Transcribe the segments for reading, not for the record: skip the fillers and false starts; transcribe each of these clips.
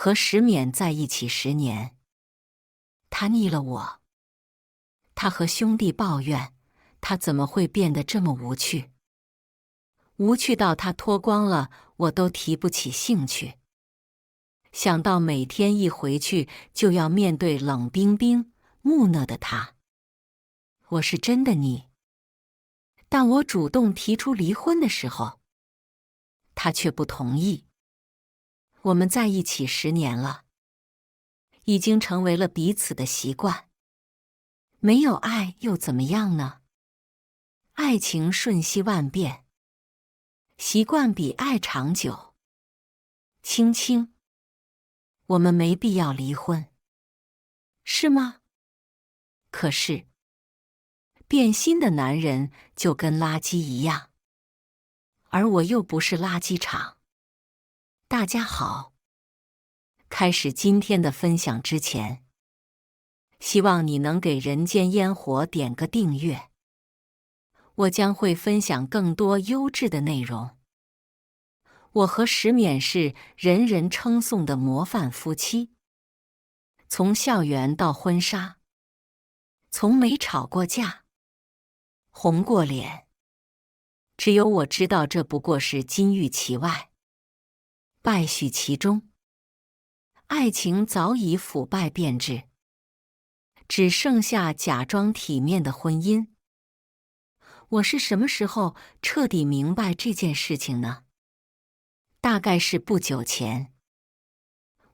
和石勉在一起10年，他腻了我。他和兄弟抱怨，他怎么会变得这么无趣？无趣到他脱光了，我都提不起兴趣。想到每天一回去就要面对冷冰冰、木讷的他，我是真的腻。但我主动提出离婚的时候，他却不同意。我们在一起10年了，已经成为了彼此的习惯。没有爱又怎么样呢？爱情瞬息万变，习惯比爱长久。青青，我们没必要离婚，是吗？可是，变心的男人就跟垃圾一样，而我又不是垃圾场。大家好，开始今天的分享之前，希望你能给人间烟火点个订阅。我将会分享更多优质的内容。我和石勉是人人称颂的模范夫妻，从校园到婚纱，从没吵过架，红过脸。只有我知道这不过是金玉其外，败絮其中。爱情早已腐败变质，只剩下假装体面的婚姻。我是什么时候彻底明白这件事情呢？大概是不久前，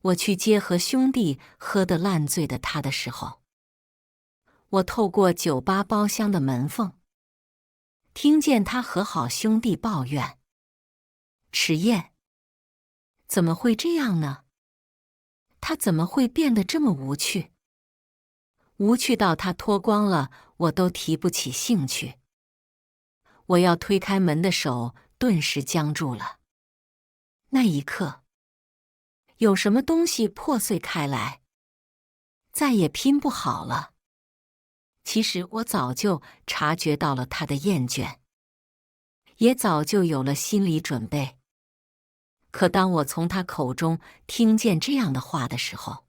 我去接和兄弟喝得烂醉的他的时候，我透过酒吧包厢的门缝，听见他和好兄弟抱怨：迟燕，怎么会这样呢？他怎么会变得这么无趣？无趣到他脱光了，我都提不起兴趣。我要推开门的手顿时僵住了。那一刻，有什么东西破碎开来，再也拼不好了。其实我早就察觉到了他的厌倦，也早就有了心理准备。可当我从他口中听见这样的话的时候，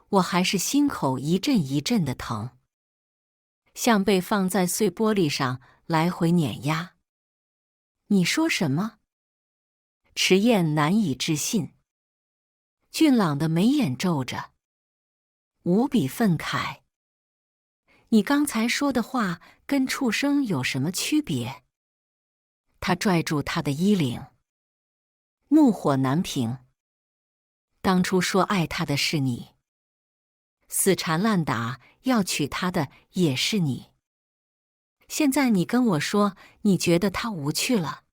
我还是心口一阵一阵的疼，像被放在碎玻璃上来回碾压。你说什么？迟燕难以置信，俊朗的眉眼皱着，无比愤慨。你刚才说的话跟畜生有什么区别？他拽住他的衣领，怒火难平。当初说爱他的是你，死缠烂打要娶她的也是你。现在你跟我说你觉得他无趣了，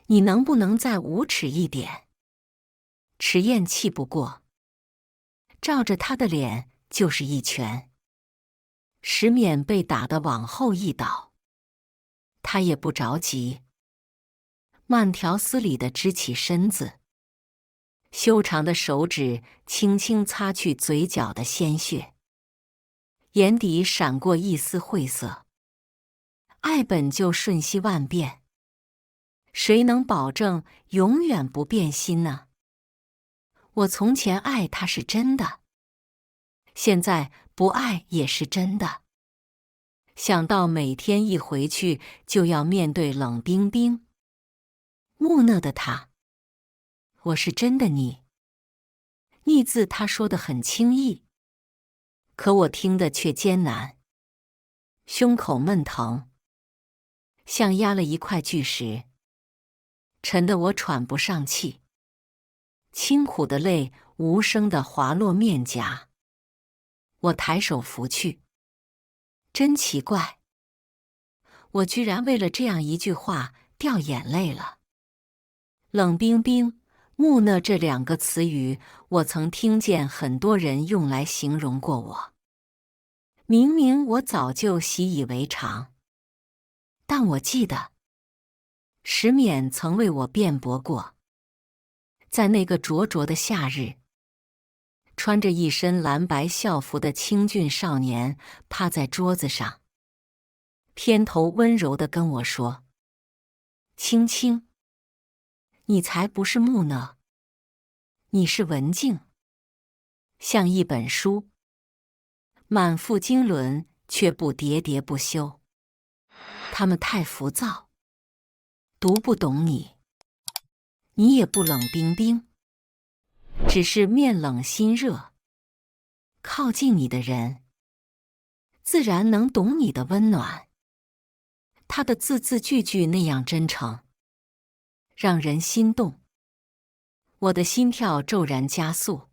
你能不能再无耻一点？迟燕气不过，照着他的脸就是一拳。石勉被打得往后一倒，他也不着急，慢条斯理地支起身子，修长的手指轻轻擦去嘴角的鲜血，眼底闪过一丝晦涩。爱本就瞬息万变，谁能保证永远不变心呢？我从前爱他是真的，现在不爱也是真的。想到每天一回去就要面对冷冰冰、木讷的他，我是真的腻。腻字他说得很轻易，可我听得却艰难，胸口闷疼，像压了一块巨石，沉得我喘不上气。清苦的泪无声地滑落面颊，我抬手拂去。真奇怪，我居然为了这样一句话掉眼泪了。冷冰冰、木讷这2个词语，我曾听见很多人用来形容过我。明明我早就习以为常，但我记得，石勉曾为我辩驳过。在那个灼灼的夏日，穿着一身蓝白校服的清俊少年趴在桌子上，偏头温柔地跟我说：青青，你才不是木讷，你是文静，像一本书，满腹经纶却不喋喋不休。他们太浮躁，读不懂你，你也不冷冰冰，只是面冷心热。靠近你的人，自然能懂你的温暖。他的字字句句那样真诚，让人心动。我的心跳骤然加速，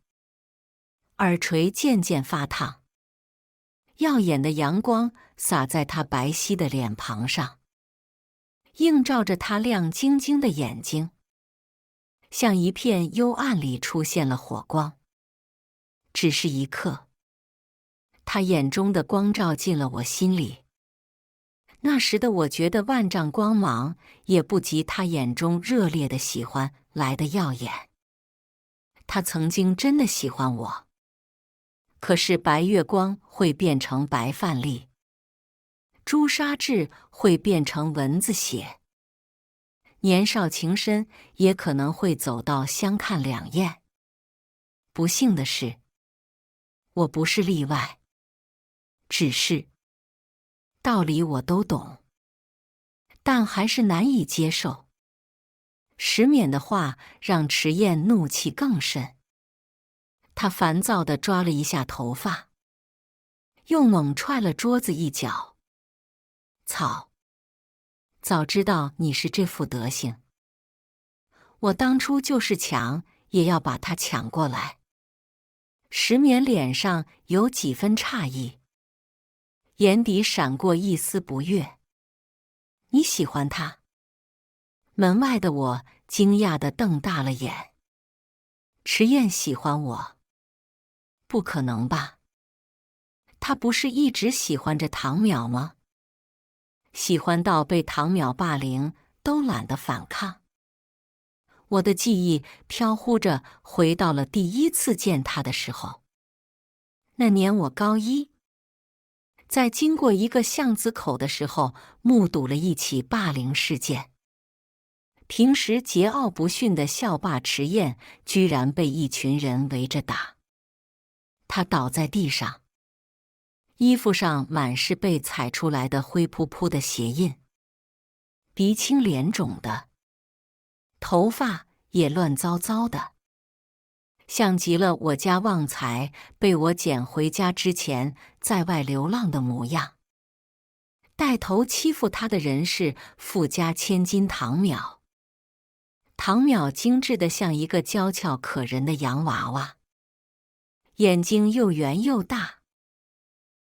耳垂渐渐发烫。耀眼的阳光洒在他白皙的脸庞上，映照着他亮晶晶的眼睛，像一片幽暗里出现了火光。只是一刻，他眼中的光照进了我心里。那时的我觉得万丈光芒也不及他眼中热烈的喜欢来的耀眼。他曾经真的喜欢我，可是白月光会变成白饭粒，朱砂痣会变成蚊子血，年少情深也可能会走到相看两厌。不幸的是，我不是例外。只是道理我都懂，但还是难以接受。石勉的话让迟燕怒气更甚，她烦躁地抓了一下头发，又猛踹了桌子一脚。操！早知道你是这副德行，我当初就是抢，也要把他抢过来。石勉脸上有几分诧异，眼底闪过一丝不悦。你喜欢他？门外的我惊讶地瞪大了眼。迟燕喜欢我？不可能吧？他不是一直喜欢着唐淼吗？喜欢到被唐淼霸凌都懒得反抗。我的记忆飘忽着回到了第一次见他的时候。那年我高一，在经过一个巷子口的时候，目睹了一起霸凌事件。平时桀骜不驯的校霸迟燕，居然被一群人围着打。他倒在地上，衣服上满是被踩出来的灰扑扑的鞋印，鼻青脸肿的，头发也乱糟糟的，像极了我家旺财被我捡回家之前在外流浪的模样。带头欺负他的人是富家千金唐淼。唐淼精致得像一个娇俏可人的洋娃娃，眼睛又圆又大，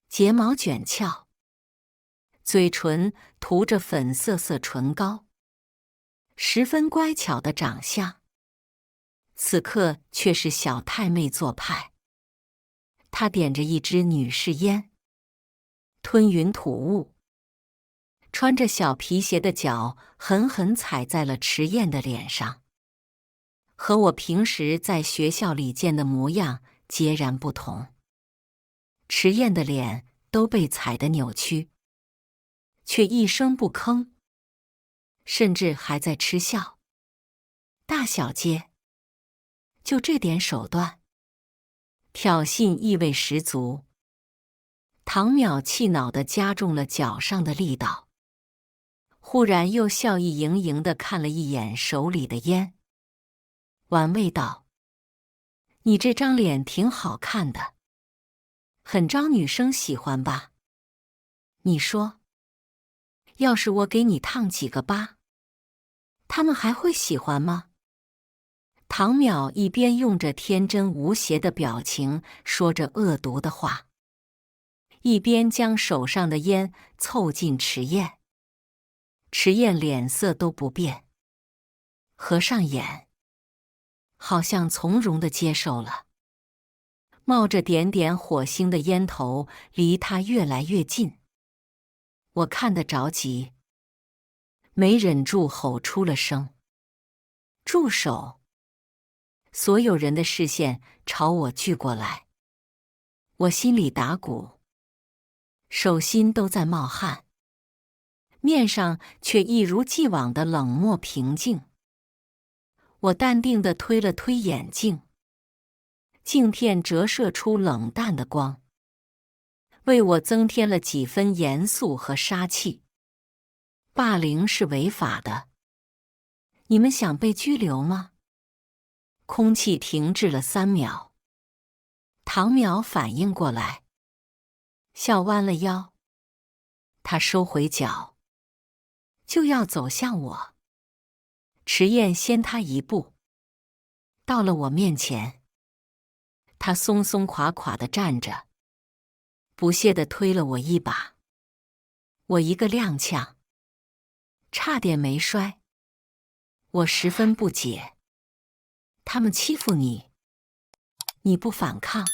睫毛卷翘，嘴唇涂着粉色唇膏，十分乖巧的长相。此刻却是小太妹做派。她点着一支女士烟，吞云吐雾，穿着小皮鞋的脚狠狠踩在了迟燕的脸上，和我平时在学校里见的模样截然不同。迟燕的脸都被踩得扭曲，却一声不吭，甚至还在嗤笑。大小姐，就这点手段，挑衅意味十足。唐淼气恼地加重了脚上的力道，忽然又笑意盈盈地看了一眼手里的烟，玩味道：“你这张脸挺好看的，很招女生喜欢吧？你说，要是我给你烫几个疤，他们还会喜欢吗？”唐淼一边用着天真无邪的表情说着恶毒的话，一边将手上的烟凑近迟燕。迟燕脸色都不变，合上眼，好像从容地接受了。冒着点点火星的烟头离他越来越近，我看得着急，没忍住吼出了声：“住手！”所有人的视线朝我聚过来，我心里打鼓，手心都在冒汗，面上却一如既往的冷漠平静。我淡定地推了推眼镜，镜片折射出冷淡的光，为我增添了几分严肃和杀气。霸凌是违法的，你们想被拘留吗？空气停滞了3秒。唐淼反应过来，笑弯了腰。他收回脚，就要走向我。迟燕先他一步，到了我面前。他松松垮垮地站着，不屑地推了我一把。我一个踉跄，差点没摔。我十分不解，他们欺负你，你不反抗，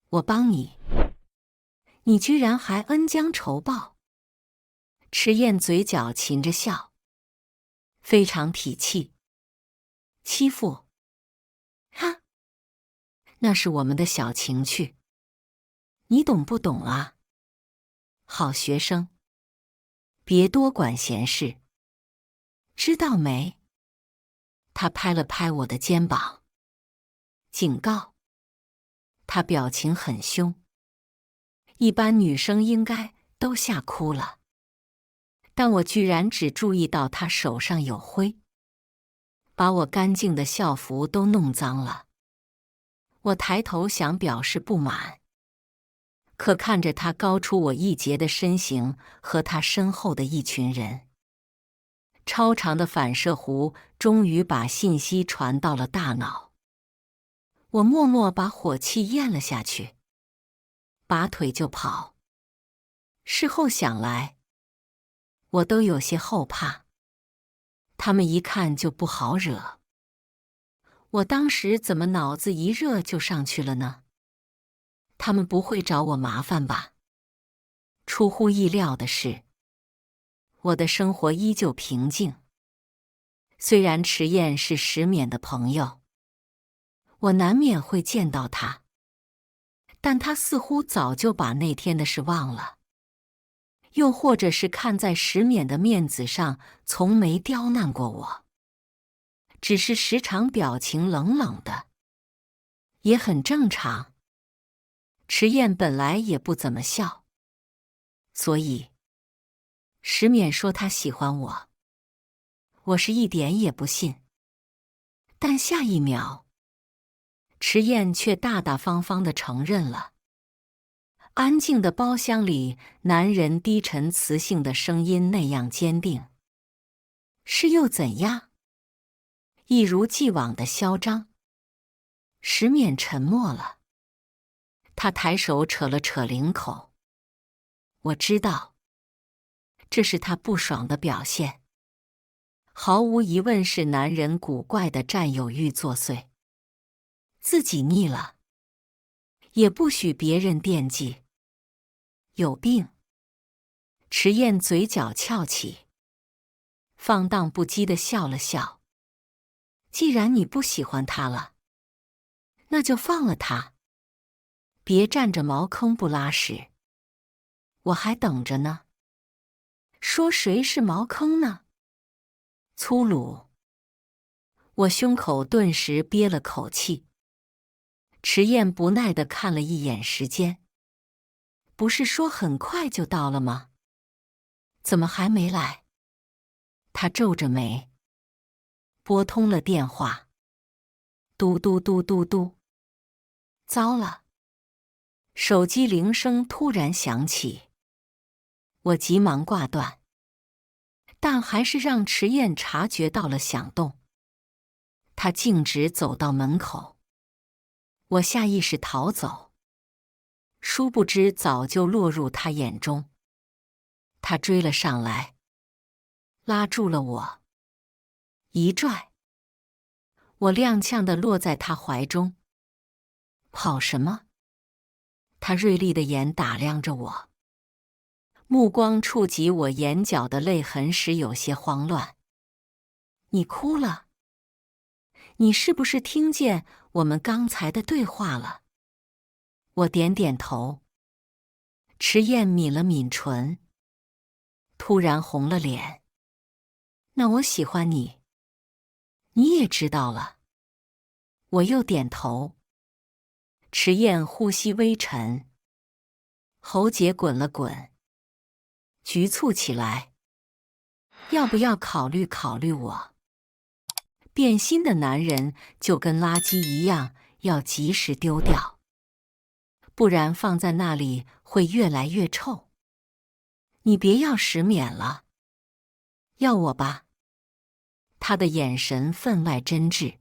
我帮你，你居然还恩将仇报。迟燕嘴角噙着笑，非常痞气。欺负？哈，那是我们的小情趣，你懂不懂啊？好学生，别多管闲事，知道没？他拍了拍我的肩膀，警告。他表情很凶，一般女生应该都吓哭了，但我居然只注意到他手上有灰，把我干净的校服都弄脏了。我抬头想表示不满，可看着他高出我一截的身形和他身后的一群人，超长的反射弧终于把信息传到了大脑。我默默把火气咽了下去，拔腿就跑。事后想来，我都有些后怕，他们一看就不好惹。我当时怎么脑子一热就上去了呢？他们不会找我麻烦吧？出乎意料的是，我的生活依旧平静。虽然迟燕是石勉的朋友，我难免会见到他，但他似乎早就把那天的事忘了，又或者是看在石勉的面子上，从没刁难过我，只是时常表情冷冷的，也很正常。迟燕本来也不怎么笑，所以石勉说他喜欢我，我是一点也不信。但下一秒，迟燕却大大方方地承认了。安静的包厢里，男人低沉磁性的声音那样坚定。是又怎样？一如既往的嚣张。石勉沉默了，他抬手扯了扯领口。我知道，这是他不爽的表现。毫无疑问是男人古怪的占有欲作祟。自己腻了，也不许别人惦记。有病。迟燕嘴角翘起，放荡不羁地笑了笑。既然你不喜欢他了，那就放了他，别占着茅坑不拉屎。我还等着呢。说谁是茅坑呢？粗鲁。我胸口顿时憋了口气。迟燕不耐地看了一眼时间，不是说很快就到了吗？怎么还没来？他皱着眉，拨通了电话。嘟嘟嘟嘟嘟。糟了！手机铃声突然响起，我急忙挂断，但还是让迟燕察觉到了响动。他径直走到门口，我下意识逃走，殊不知早就落入他眼中。他追了上来，拉住了我，一拽，我踉跄地落在他怀中。跑什么？他锐利的眼打量着我，目光触及我眼角的泪痕时有些慌乱。你哭了？你是不是听见我们刚才的对话了？我点点头。迟燕抿了抿唇，突然红了脸。那我喜欢你，你也知道了。我又点头。迟燕呼吸微沉，喉结滚了滚，局促起来。要不要考虑考虑我？变心的男人就跟垃圾一样，要及时丢掉，不然放在那里会越来越臭。你别要石冕了，要我吧。他的眼神分外真挚，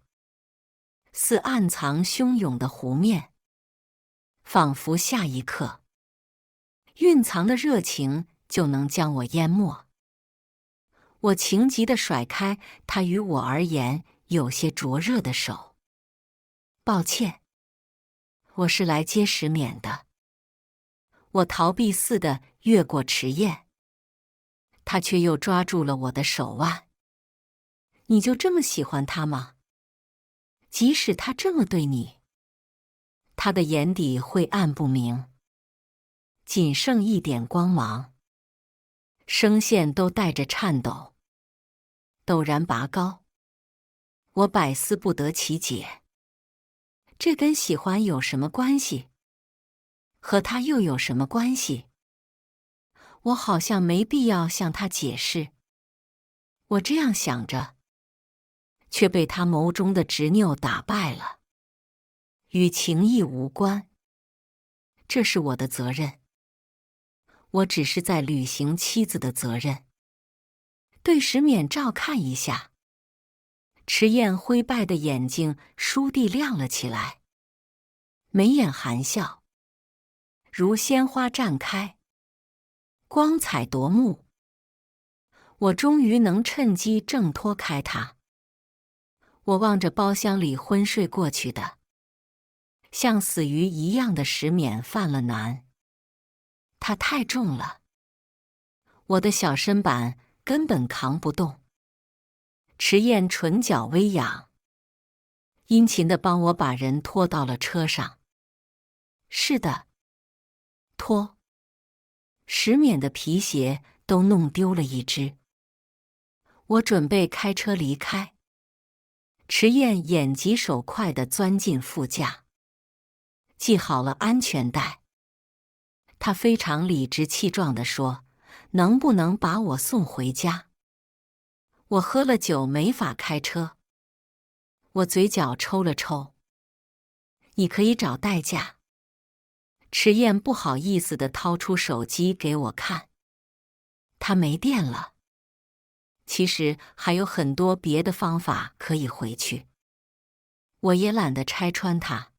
似暗藏汹涌的湖面，仿佛下一刻，蕴藏的热情就能将我淹没。我情急地甩开他于我而言有些灼热的手。抱歉，我是来接石冕的。我逃避似的越过迟燕，他却又抓住了我的手腕。你就这么喜欢他吗？即使他这么对你？他的眼底晦暗不明，仅剩一点光芒，声线都带着颤抖，陡然拔高。我百思不得其解，这跟喜欢有什么关系？和他又有什么关系？我好像没必要向他解释。我这样想着，却被他眸中的执拗打败了。与情义无关，这是我的责任。我只是在履行妻子的责任。对石冕照看一下。迟燕灰败的眼睛倏地亮了起来，眉眼含笑，如鲜花绽开，光彩夺目。我终于能趁机挣脱开他。我望着包厢里昏睡过去的，像死鱼一样的石冕犯了难。它太重了，我的小身板根本扛不动。迟燕唇角微扬，殷勤地帮我把人拖到了车上。是的，拖。石冕的皮鞋都弄丢了一只。我准备开车离开。迟燕眼疾手快地钻进副驾，系好了安全带。她非常理直气壮地说：“能不能把我送回家？我喝了酒没法开车。”我嘴角抽了抽。你可以找代驾。迟燕不好意思地掏出手机给我看。它没电了。其实还有很多别的方法可以回去。我也懒得拆穿它。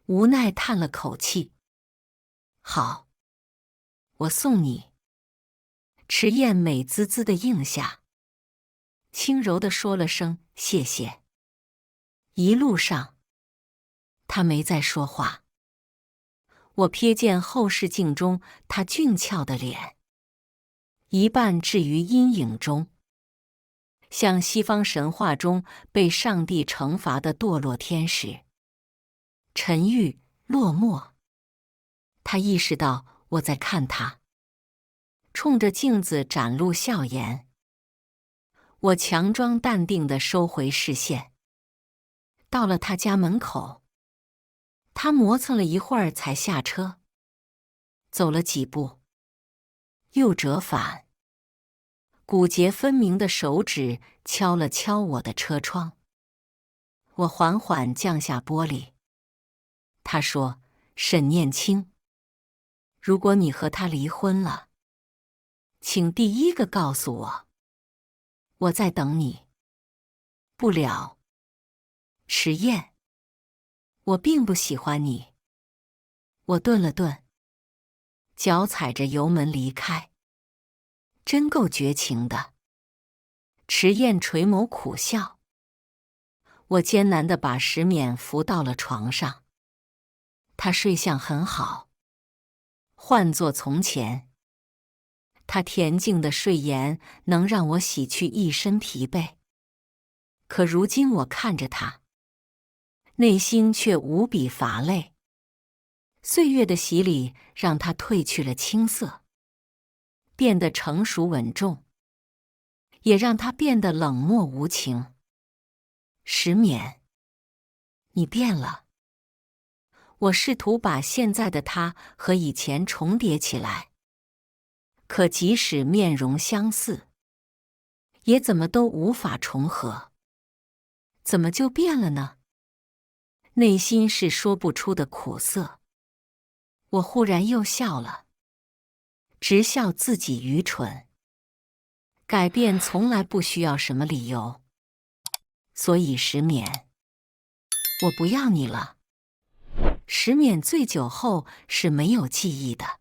无奈叹了口气。好，我送你。迟燕美滋滋地应下，轻柔地说了声谢谢。一路上，他没再说话。我瞥见后视镜中他俊俏的脸，一半置于阴影中，像西方神话中被上帝惩罚的堕落天使，沉郁落寞。他意识到我在看他，冲着镜子展露笑颜。我强装淡定地收回视线。到了他家门口，他磨蹭了一会儿才下车，走了几步，又折返。骨节分明的手指敲了敲我的车窗。我缓缓降下玻璃。他说：“沈念清，如果你和他离婚了，请第一个告诉我。我在等你。”不了。迟燕，我并不喜欢你。我顿了顿，脚踩着油门离开。真够绝情的。迟燕垂眸苦笑。我艰难地把石冕扶到了床上。他睡相很好。换作从前，他恬静的睡颜能让我洗去一身疲惫。可如今我看着他，内心却无比乏累。岁月的洗礼让他褪去了青涩，变得成熟稳重，也让他变得冷漠无情。石冕，你变了。我试图把现在的他和以前重叠起来，可即使面容相似，也怎么都无法重合。怎么就变了呢？内心是说不出的苦涩。我忽然又笑了，直笑自己愚蠢。改变从来不需要什么理由，所以石勉，我不要你了。石勉醉酒后是没有记忆的，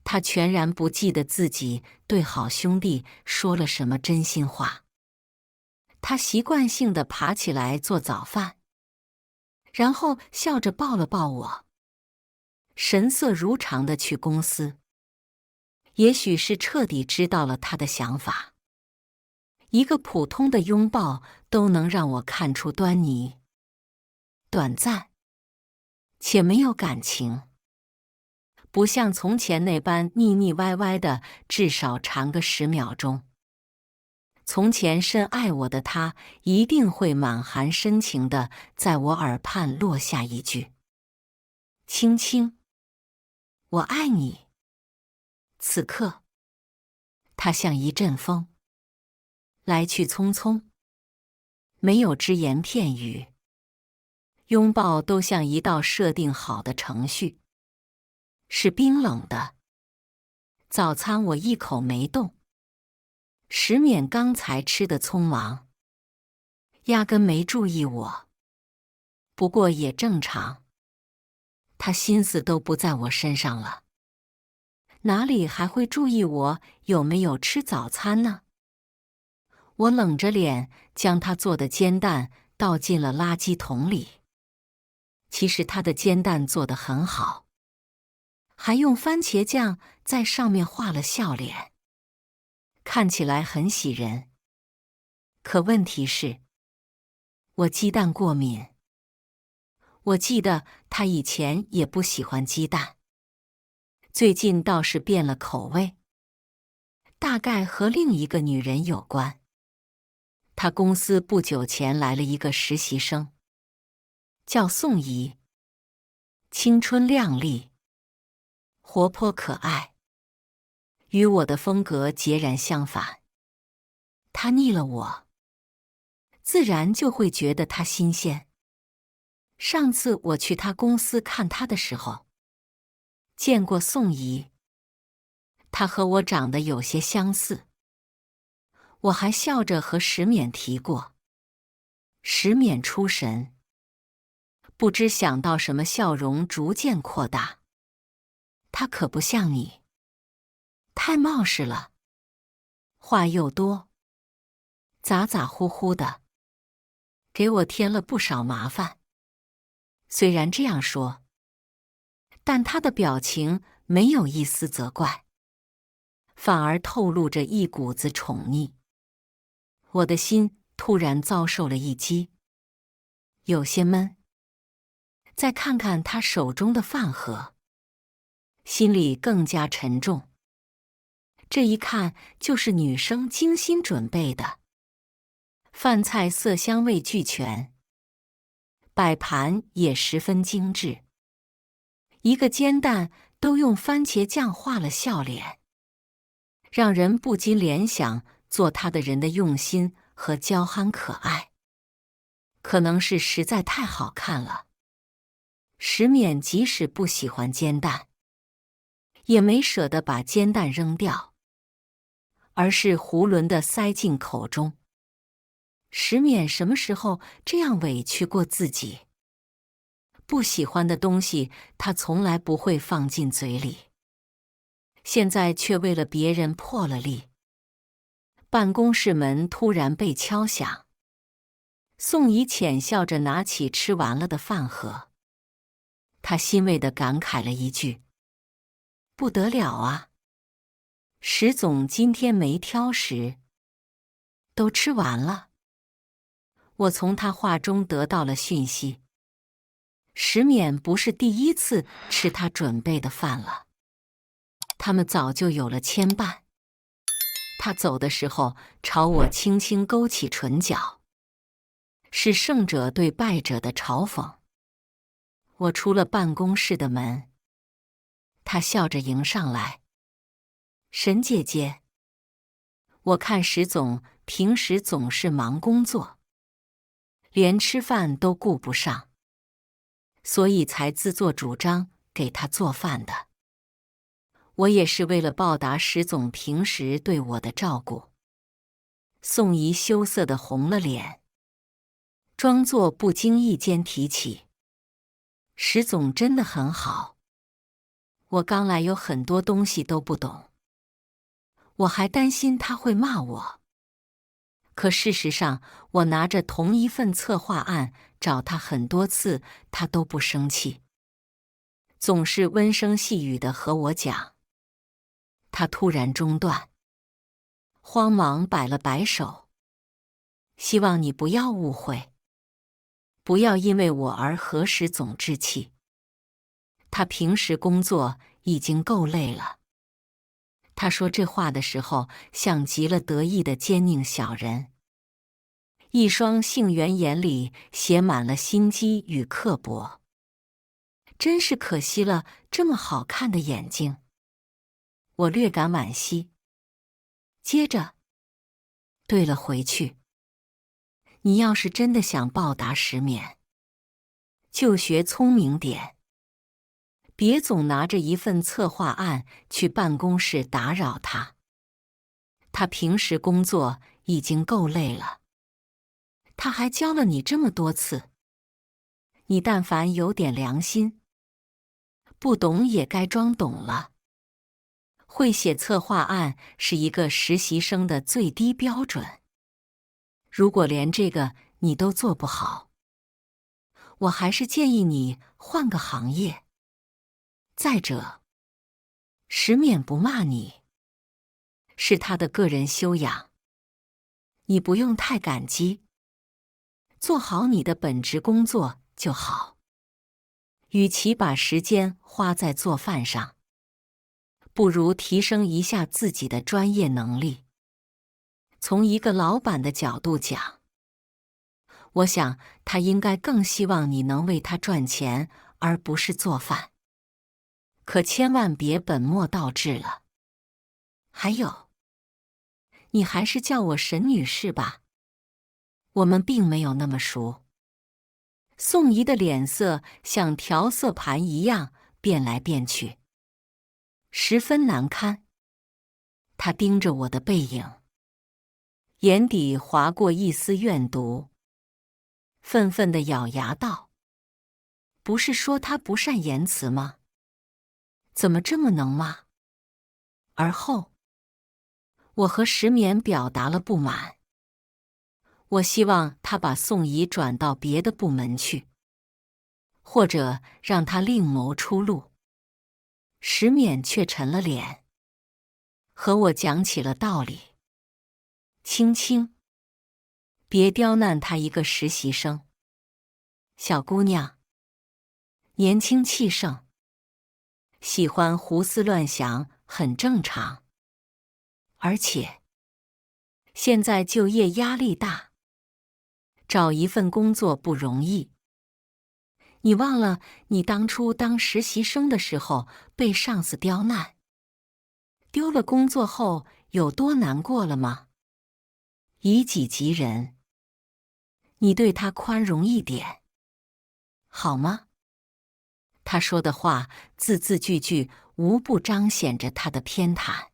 他全然不记得自己对好兄弟说了什么真心话。他习惯性地爬起来做早饭，然后笑着抱了抱我，神色如常地去公司。也许是彻底知道了他的想法，一个普通的拥抱都能让我看出端倪，短暂，且没有感情，不像从前那般腻腻歪歪的，至少缠个10秒钟。从前深爱我的他，一定会满含深情地在我耳畔落下一句：青青，我爱你。此刻，他像一阵风，来去匆匆，没有只言片语。拥抱都像一道设定好的程序，是冰冷的。早餐我一口没动。石勉刚才吃得匆忙，压根没注意我。不过也正常，他心思都不在我身上了，哪里还会注意我有没有吃早餐呢？我冷着脸将他做的煎蛋倒进了垃圾桶里。其实他的煎蛋做得很好，还用番茄酱在上面画了笑脸，看起来很喜人。可问题是，我鸡蛋过敏。我记得他以前也不喜欢鸡蛋，最近倒是变了口味，大概和另一个女人有关。他公司不久前来了一个实习生，叫宋怡，青春靓丽，活泼可爱，与我的风格截然相反。他腻了我，自然就会觉得他新鲜。上次我去他公司看他的时候，见过宋怡，他和我长得有些相似。我还笑着和石勉提过，石勉出神，不知想到什么，笑容逐渐扩大。他可不像你，太冒失了，话又多，咋咋呼呼的，给我添了不少麻烦。虽然这样说，但他的表情没有一丝责怪，反而透露着一股子宠溺。我的心突然遭受了一击，有些闷。再看看他手中的饭盒，心里更加沉重。这一看就是女生精心准备的，饭菜色香味俱全，摆盘也十分精致。一个煎蛋都用番茄酱画了笑脸，让人不禁联想做他的人的用心和娇憨可爱。可能是实在太好看了，石勉即使不喜欢煎蛋，也没舍得把煎蛋扔掉，而是囫囵地塞进口中。石勉什么时候这样委屈过自己？不喜欢的东西，他从来不会放进嘴里，现在却为了别人破了例。办公室门突然被敲响，宋怡浅笑着拿起吃完了的饭盒，他欣慰地感慨了一句：不得了啊，石总今天没挑食，都吃完了。我从他话中得到了讯息，石勉不是第一次吃他准备的饭了，他们早就有了牵绊。他走的时候朝我轻轻勾起唇角，是胜者对败者的嘲讽。我出了办公室的门，他笑着迎上来。沈姐姐，我看石总平时总是忙工作，连吃饭都顾不上，所以才自作主张给他做饭的。我也是为了报答石总平时对我的照顾。宋怡羞涩地红了脸，装作不经意间提起。石总真的很好，我刚来有很多东西都不懂，我还担心他会骂我。可事实上，我拿着同一份策划案找他很多次，他都不生气，总是温声细语地和我讲。他突然中断，慌忙摆了摆手，希望你不要误会，不要因为我而和石总置气。他平时工作已经够累了。他说这话的时候，像极了得意的奸佞小人，一双杏圆眼里写满了心机与刻薄。真是可惜了这么好看的眼睛。我略感惋惜。接着，对了，回去，你要是真的想报答石勉，就学聪明点，别总拿着一份策划案去办公室打扰他。他平时工作已经够累了，他还教了你这么多次，你但凡有点良心，不懂也该装懂了。会写策划案是一个实习生的最低标准，如果连这个你都做不好，我还是建议你换个行业。再者，石勉不骂你，是他的个人修养，你不用太感激，做好你的本职工作就好。与其把时间花在做饭上，不如提升一下自己的专业能力。从一个老板的角度讲，我想他应该更希望你能为他赚钱，而不是做饭。可千万别本末倒置了。还有，你还是叫我沈女士吧，我们并没有那么熟。宋怡的脸色像调色盘一样变来变去，十分难堪。她盯着我的背影，眼底划过一丝怨毒，愤愤地咬牙道：“不是说他不善言辞吗？怎么这么能骂？”而后，我和石勉表达了不满。我希望他把宋怡转到别的部门去，或者让他另谋出路。石勉却沉了脸，和我讲起了道理。青青，别刁难他一个实习生。小姑娘，年轻气盛，喜欢胡思乱想很正常。而且，现在就业压力大，找一份工作不容易。你忘了你当初当实习生的时候被上司刁难，丢了工作后有多难过了吗？以己及人，你对他宽容一点，好吗？他说的话字字句句无不彰显着他的偏袒。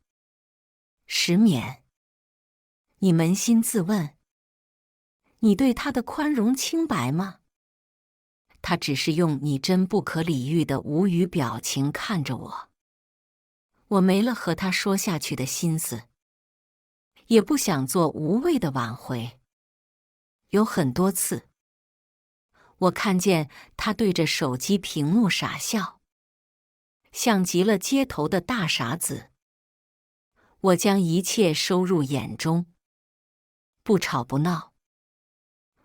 石勉，你扪心自问，你对他的宽容清白吗？他只是用你真不可理喻的无语表情看着我，我没了和他说下去的心思，也不想做无谓的挽回。有很多次，我看见他对着手机屏幕傻笑，像极了街头的大傻子。我将一切收入眼中，不吵不闹。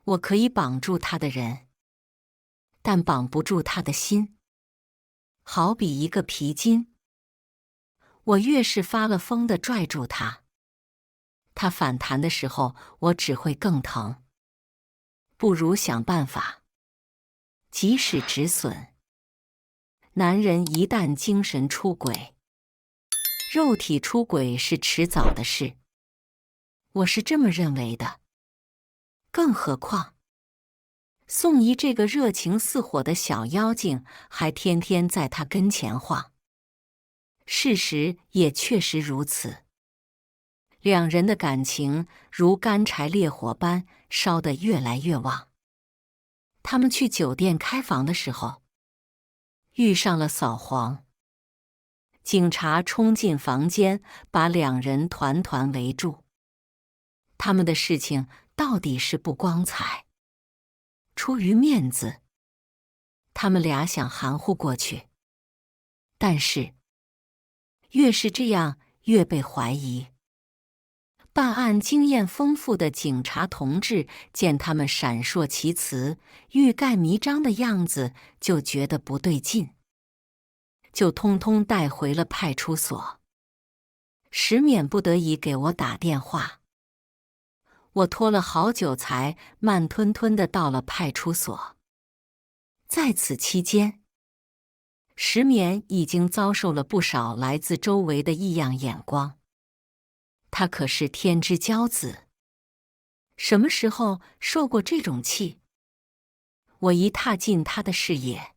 我可以绑住他的人，但绑不住他的心。好比一个皮筋，我越是发了疯地拽住他，他反弹的时候，我只会更疼。不如想办法，及时止损。男人一旦精神出轨，肉体出轨是迟早的事，我是这么认为的。更何况，宋怡这个热情似火的小妖精还天天在他跟前晃。事实也确实如此，两人的感情如干柴烈火般烧得越来越旺。他们去酒店开房的时候，遇上了扫黄。警察冲进房间，把两人团团围住。他们的事情到底是不光彩。出于面子，他们俩想含糊过去，但是越是这样，越被怀疑。办案经验丰富的警察同志见他们闪烁其词、欲盖弥彰的样子，就觉得不对劲，就通通带回了派出所。石勉不得已给我打电话，我拖了好久才慢吞吞地到了派出所。在此期间，石勉已经遭受了不少来自周围的异样眼光。他可是天之骄子，什么时候受过这种气？我一踏进他的视野，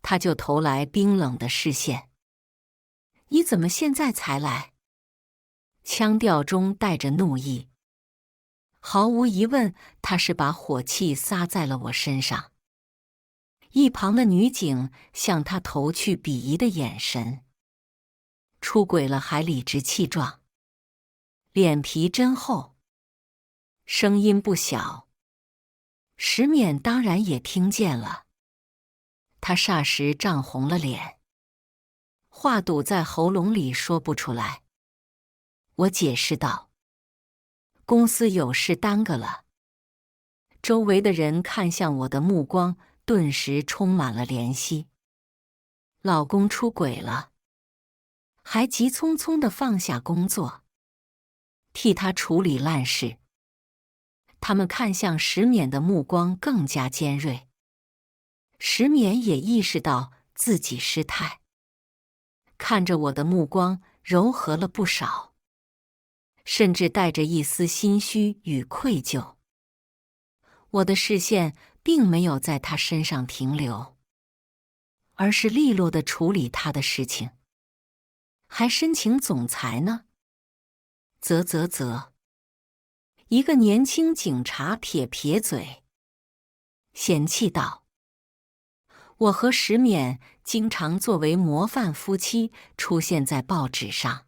他就投来冰冷的视线。你怎么现在才来？腔调中带着怒意。毫无疑问，他是把火气撒在了我身上。一旁的女警向他投去鄙夷的眼神。出轨了还理直气壮，脸皮真厚，声音不小。石勉当然也听见了，他霎时涨红了脸，话堵在喉咙里说不出来。我解释道：公司有事耽搁了。周围的人看向我的目光顿时充满了怜惜。老公出轨了，还急匆匆地放下工作，替他处理烂事。他们看向石勉的目光更加尖锐。石勉也意识到自己失态，看着我的目光柔和了不少，甚至带着一丝心虚与愧疚。我的视线并没有在他身上停留，而是利落地处理他的事情。还申请总裁呢？啧。一个年轻警察撇撇嘴，嫌弃道：我和石勉经常作为模范夫妻出现在报纸上，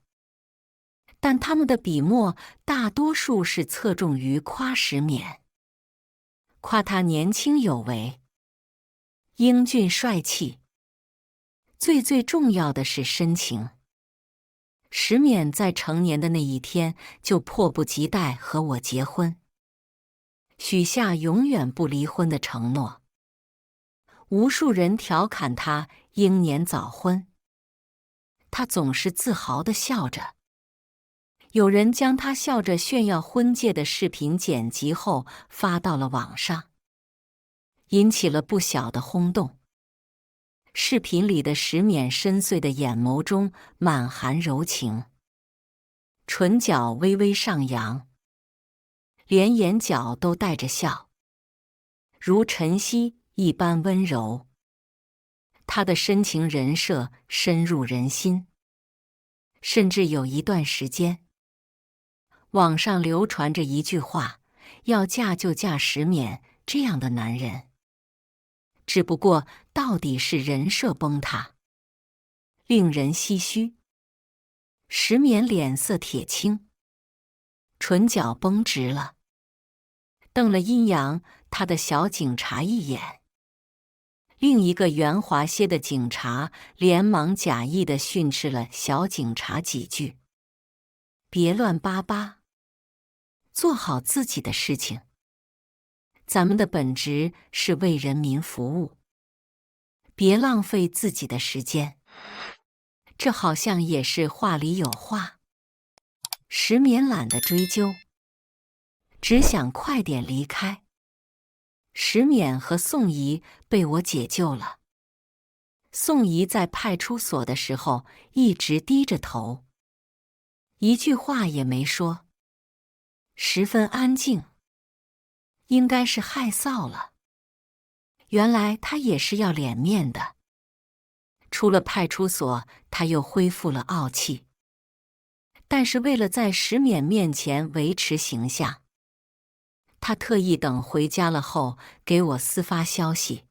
但他们的笔墨大多数是侧重于夸石勉，夸他年轻有为、英俊帅气，最重要的是深情。石勉在成年的那一天就迫不及待和我结婚，许下永远不离婚的承诺。无数人调侃他英年早婚，他总是自豪地笑着。有人将他笑着炫耀婚戒的视频剪辑后发到了网上，引起了不小的轰动。视频里的石勉深邃的眼眸中满含柔情，唇角微微上扬，连眼角都带着笑，如晨曦一般温柔。他的深情人设深入人心，甚至有一段时间，网上流传着一句话：要嫁就嫁石勉这样的男人。只不过到底是人设崩塌，令人唏嘘。石勉脸色铁青，唇角绷直了，瞪了阴阳他的小警察一眼。另一个圆滑些的警察连忙假意地训斥了小警察几句：别乱巴巴，做好自己的事情。咱们的本职是为人民服务，别浪费自己的时间。这好像也是话里有话。石勉懒得追究，只想快点离开。石勉和宋怡被我解救了。宋姨在派出所的时候一直低着头，一句话也没说，十分安静。应该是害臊了。原来她也是要脸面的。出了派出所，她又恢复了傲气。但是为了在石勉面前维持形象，她特意等回家了后给我私发消息：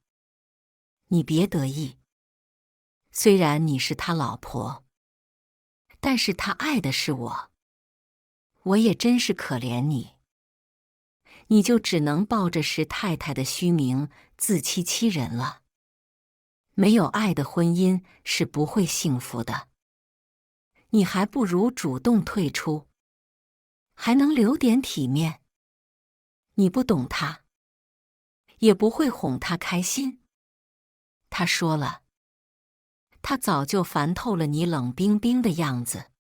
你别得意，虽然你是他老婆，但是他爱的是我，我也真是可怜你。你就只能抱着石太太的虚名自欺欺人了。没有爱的婚姻是不会幸福的。你还不如主动退出，还能留点体面。你不懂他，也不会哄他开心。他说了，他早就烦透了你冷冰冰的样子。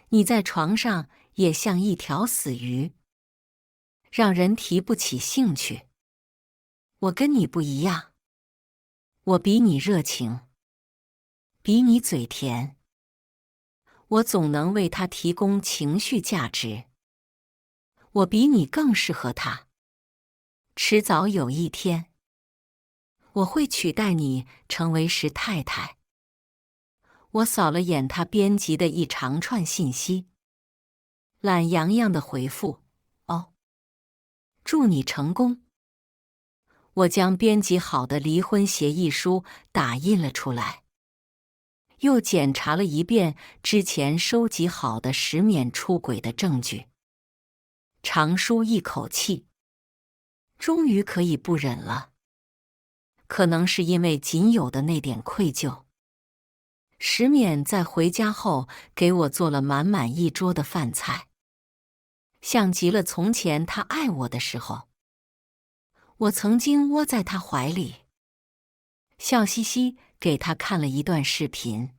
你在床上也像一条死鱼，让人提不起兴趣。我跟你不一样，我比你热情，比你嘴甜。我总能为他提供情绪价值。我比你更适合他。迟早有一天，我会取代你成为石太太。我扫了眼他编辑的一长串信息，懒洋洋的回复：哦，祝你成功。我将编辑好的离婚协议书打印了出来，又检查了一遍之前收集好的石勉出轨的证据，长舒一口气，终于可以不忍了。可能是因为仅有的那点愧疚，石勉在回家后给我做了满满一桌的饭菜，像极了从前他爱我的时候。我曾经窝在他怀里，笑嘻嘻给他看了一段视频。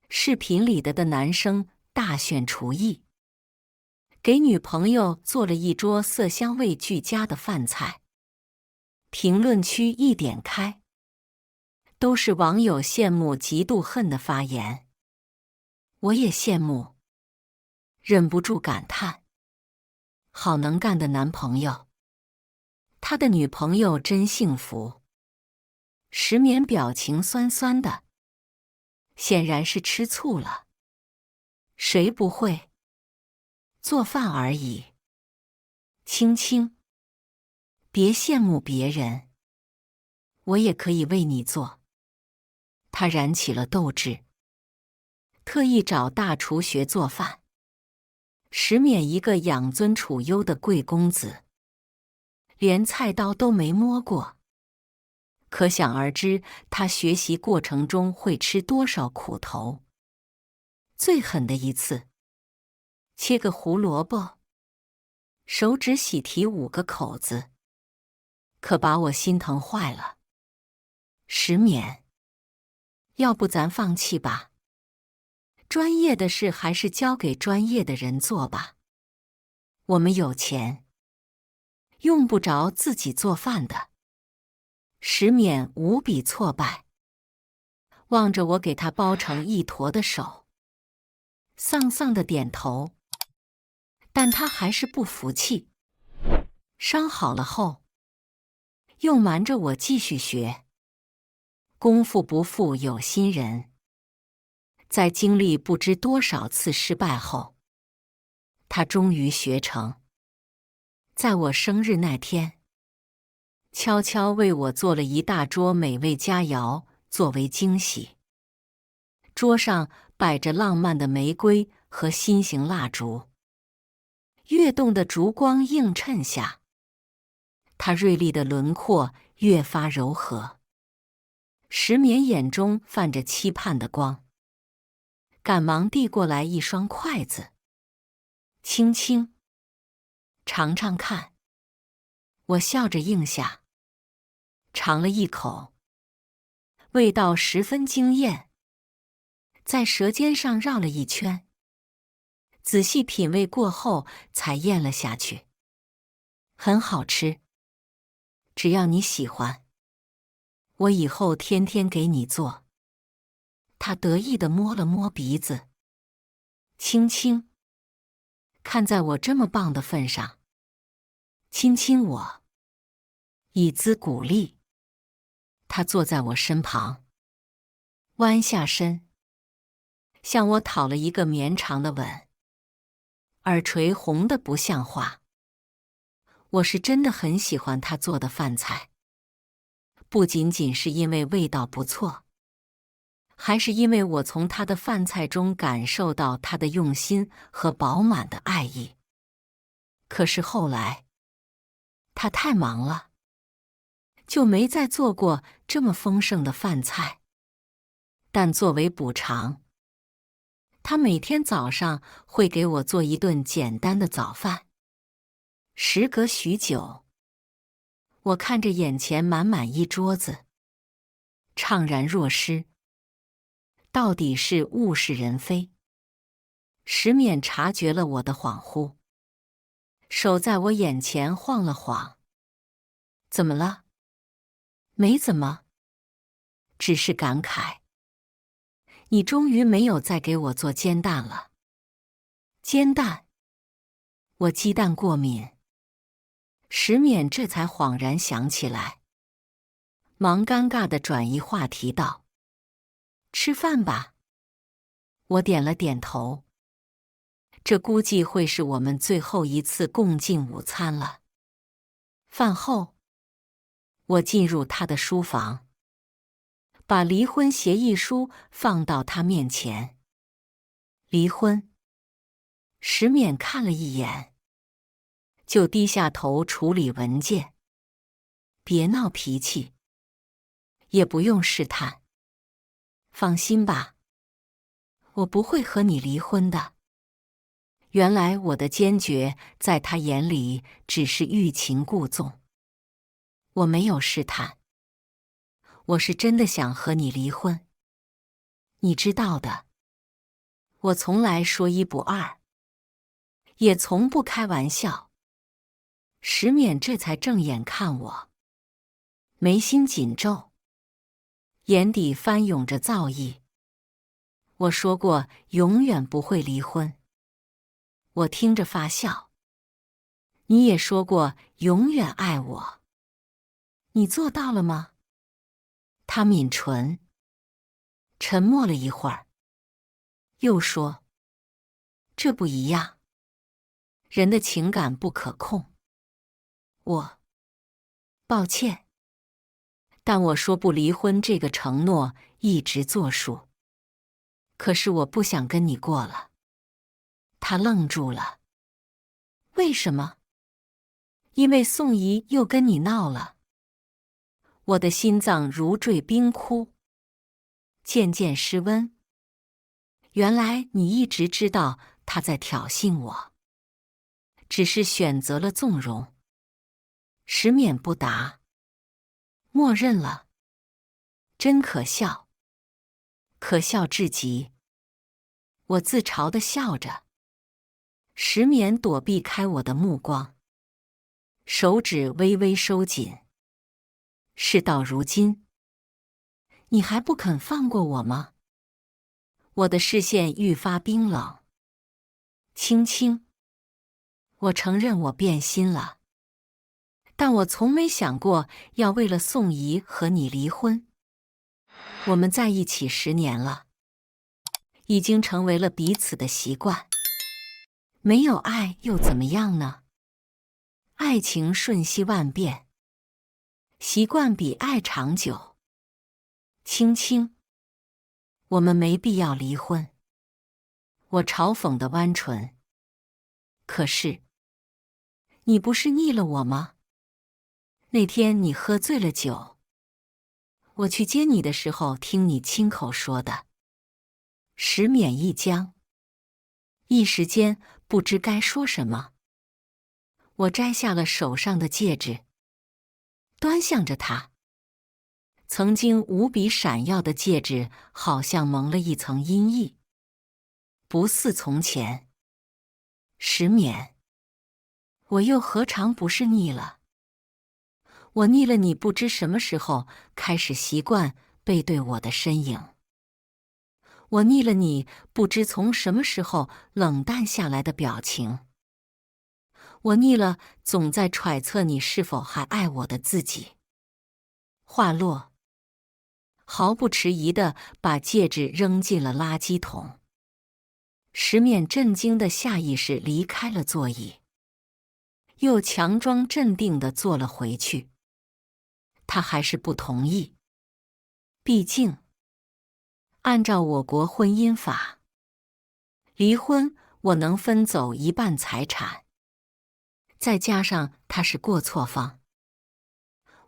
视频里的男生大炫厨艺，给女朋友做了一桌色香味俱佳的饭菜。评论区一点开，都是网友羡慕嫉妒恨的发言。我也羡慕，忍不住感叹：好能干的男朋友。他的女朋友真幸福。石勉表情酸酸的，显然是吃醋了。谁不会？做饭而已。青青，别羡慕别人，我也可以为你做。他燃起了斗志，特意找大厨学做饭。石勉一个养尊处优的贵公子，连菜刀都没摸过，可想而知他学习过程中会吃多少苦头。最狠的一次，切个胡萝卜，手指喜提5个口子，可把我心疼坏了。石勉，要不咱放弃吧？专业的事还是交给专业的人做吧。我们有钱，用不着自己做饭的。石勉无比挫败，望着我给他包成一坨的手，丧丧的点头。但他还是不服气。伤好了后，又瞒着我继续学。功夫不负有心人，在经历不知多少次失败后，他终于学成。在我生日那天，悄悄为我做了一大桌美味佳肴作为惊喜。桌上摆着浪漫的玫瑰和心形蜡烛，跃动的烛光映衬下，他锐利的轮廓越发柔和。石勉眼中泛着期盼的光，赶忙递过来一双筷子。青青，尝尝看。我笑着应下，尝了一口，味道十分惊艳，在舌尖上绕了一圈，仔细品味过后才咽了下去。很好吃，只要你喜欢。我以后天天给你做。他得意地摸了摸鼻子，轻轻看在我这么棒的份上，亲亲我，以资鼓励。他坐在我身旁，弯下身，向我讨了一个绵长的吻，耳垂红得不像话。我是真的很喜欢他做的饭菜，不仅仅是因为味道不错，还是因为我从他的饭菜中感受到他的用心和饱满的爱意。可是后来，他太忙了，就没再做过这么丰盛的饭菜。但作为补偿，他每天早上会给我做一顿简单的早饭。时隔许久，我看着眼前满满一桌子，怅然若失。到底是物是人非。石勉察觉了我的恍惚，手在我眼前晃了晃。怎么了？没怎么，只是感慨。你终于没有再给我做煎蛋了。煎蛋？我鸡蛋过敏。石勉这才恍然想起来，忙尴尬地转移话题道：“吃饭吧。”我点了点头。这估计会是我们最后一次共进午餐了。饭后，我进入他的书房，把离婚协议书放到他面前。离婚？石勉看了一眼，就低下头处理文件。别闹脾气，也不用试探。放心吧，我不会和你离婚的。原来我的坚决在他眼里只是欲擒故纵。我没有试探，我是真的想和你离婚。你知道的，我从来说一不二，也从不开玩笑。石勉这才正眼看我，眉心紧皱，眼底翻涌着造诣。我说过永远不会离婚。我听着发笑。你也说过永远爱我。你做到了吗？他抿唇，沉默了一会儿，又说：“这不一样。人的情感不可控。抱歉，但我说不离婚这个承诺一直作数。可是我不想跟你过了。”他愣住了。为什么？因为宋怡又跟你闹了。我的心脏如坠冰窟，渐渐失温。原来你一直知道他在挑衅我，只是选择了纵容。石勉不答，默认了。真可笑，可笑至极。我自嘲地笑着。石勉躲避开我的目光，手指微微收紧。事到如今，你还不肯放过我吗？我的视线愈发冰冷。轻轻，我承认我变心了，但我从没想过要为了宋怡和你离婚。我们在一起10年了，已经成为了彼此的习惯。没有爱又怎么样呢？爱情瞬息万变，习惯比爱长久。轻轻，我们没必要离婚。我嘲讽地弯唇。可是，你不是腻了我吗？那天你喝醉了酒，我去接你的时候听你亲口说的。石勉一僵，一时间不知该说什么。我摘下了手上的戒指，端详着它。曾经无比闪耀的戒指好像蒙了一层阴翳，不似从前。石勉，我又何尝不是腻了？我腻了你不知什么时候开始习惯背对我的身影。我腻了你不知从什么时候冷淡下来的表情。我腻了总在揣测你是否还爱我的自己。话落，毫不迟疑地把戒指扔进了垃圾桶。石勉震惊的下意识离开了座椅，又强装镇定地坐了回去。他还是不同意。毕竟，按照我国婚姻法，离婚我能分走一半财产，再加上他是过错方，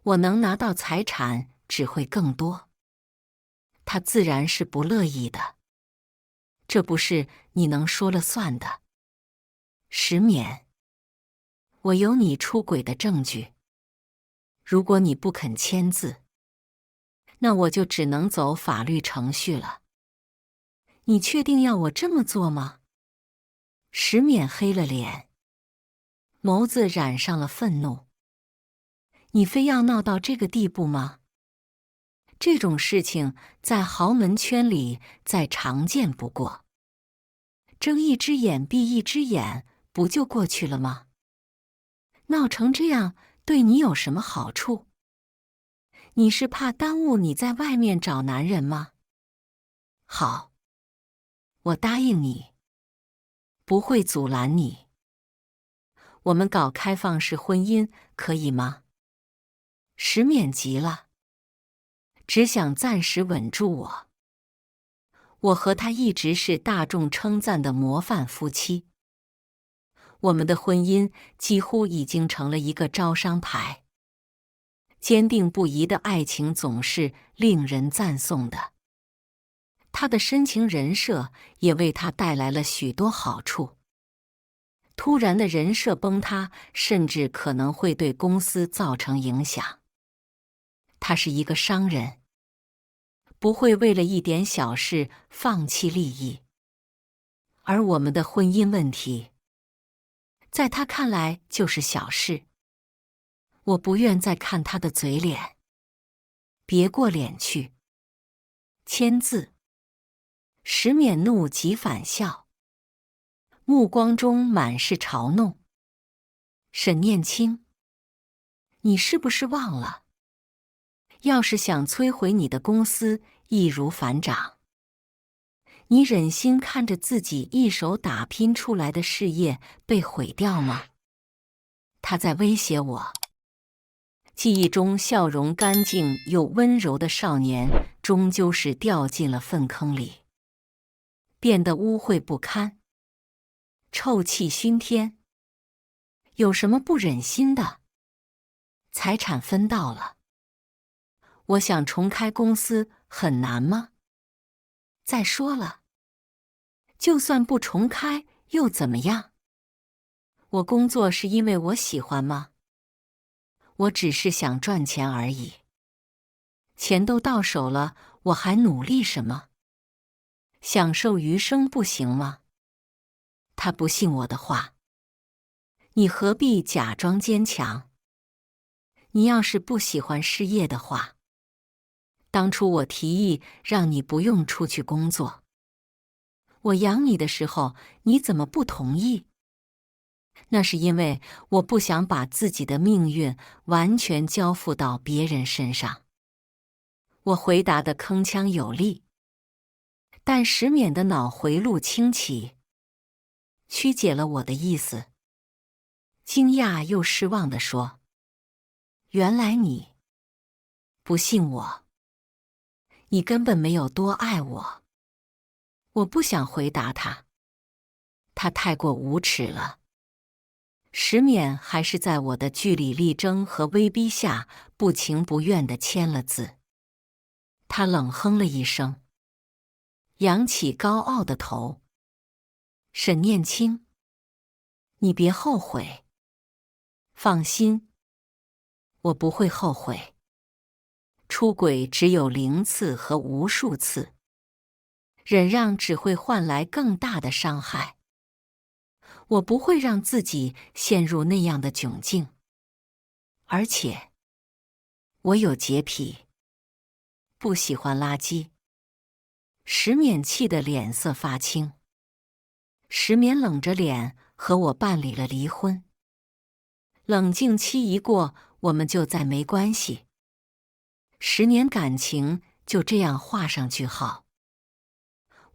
我能拿到财产只会更多。他自然是不乐意的，这不是你能说了算的。石勉，我有你出轨的证据，如果你不肯签字，那我就只能走法律程序了。你确定要我这么做吗？石勉黑了脸，眸子染上了愤怒。你非要闹到这个地步吗？这种事情在豪门圈里再常见不过，睁一只眼闭一只眼不就过去了吗？闹成这样对你有什么好处？你是怕耽误你在外面找男人吗？好，我答应你，不会阻拦你。我们搞开放式婚姻可以吗？石勉急了，只想暂时稳住我。我和他一直是大众称赞的模范夫妻，我们的婚姻几乎已经成了一个招商牌。坚定不移的爱情总是令人赞颂的，他的深情人设也为他带来了许多好处。突然的人设崩塌，甚至可能会对公司造成影响。他是一个商人，不会为了一点小事放弃利益。而我们的婚姻问题，在他看来就是小事。我不愿再看他的嘴脸。别过脸去。签字。石勉怒极反笑，目光中满是嘲弄。沈念清，你是不是忘了？要是想摧毁你的公司，易如反掌。你忍心看着自己一手打拼出来的事业被毁掉吗？他在威胁我。记忆中笑容干净又温柔的少年，终究是掉进了粪坑里，变得污秽不堪，臭气熏天。有什么不忍心的？财产分到了，我想重开公司很难吗？再说了，就算不重开又怎么样？我工作是因为我喜欢吗？我只是想赚钱而已。钱都到手了，我还努力什么？享受余生不行吗？他不信我的话。你何必假装坚强？你要是不喜欢失业的话，当初我提议让你不用出去工作，我养你的时候，你怎么不同意？那是因为我不想把自己的命运完全交付到别人身上。我回答得铿锵有力，但石勉的脑回路清奇，曲解了我的意思。惊讶又失望地说：“原来你不信我，你根本没有多爱我。”我不想回答他，他太过无耻了。石勉还是在我的据理力争和威逼下，不情不愿地签了字。他冷哼了一声，扬起高傲的头。沈念清，你别后悔。放心，我不会后悔。出轨只有0次和无数次，忍让只会换来更大的伤害。我不会让自己陷入那样的窘境，而且我有洁癖，不喜欢垃圾。石勉气得脸色发青。石勉冷着脸和我办理了离婚。冷静期一过，我们就再没关系。10年感情就这样画上句号。